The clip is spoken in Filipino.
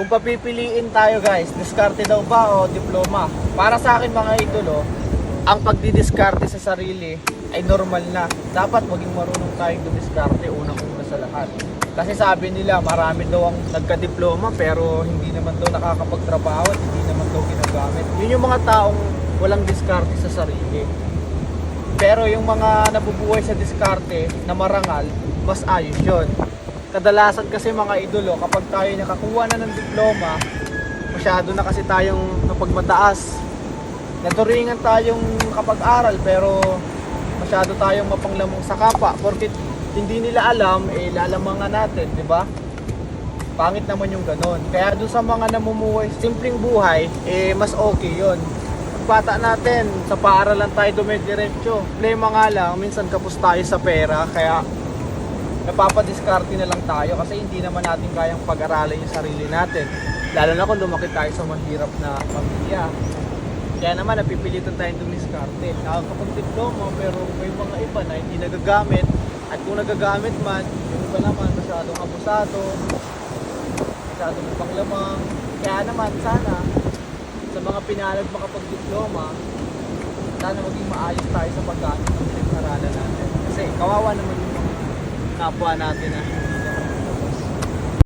Kung papipiliin tayo guys, diskarte daw ba o diploma? Para sa akin mga idolo, ang pagdidiskarte sa sarili ay normal na. Dapat maging marunong tayong dumiskarte unang-una sa lahat. Kasi sabi nila marami daw ang nagka-diploma pero hindi naman daw nakakapagtrabaho at hindi naman daw ginagamit. Yun yung mga taong walang diskarte sa sarili. Pero yung mga nabubuhay sa diskarte na marangal, mas ayos yun. Kadalasan kasi mga idolo, kapag tayo nakakuha na ng diploma, masyado na kasi tayong napagmataas. Naturingan tayong kapag-aral pero masyado tayong mapanglamong sa kapwa. Porkit hindi nila alam, lalamangan natin, di ba? Pangit naman yung ganon. Kaya doon sa mga namumuhay, simpleng buhay, mas okay yun. Bata natin, sa paaralan tayo dumidiretso. Problema nga lang, minsan kapos tayo sa pera, kaya napapadiskarte na lang tayo kasi hindi naman natin kayang pag-aralan yung sarili natin. Lalo na kung lumaki tayo sa mahirap na pamilya. Kaya naman napipilitan tayong dumiskarte. Nakakapag-diploma pero may mga iba na hindi nagagamit. At kung nagagamit man, yung iba naman masyadong abusado, masyadong panglamang. Kaya naman sana sa mga pinalad makapag-diploma, sana maging maayos tayo sa paggamit ng pinag-aralan natin. Kasi kawawa naman yung mga kapwa natin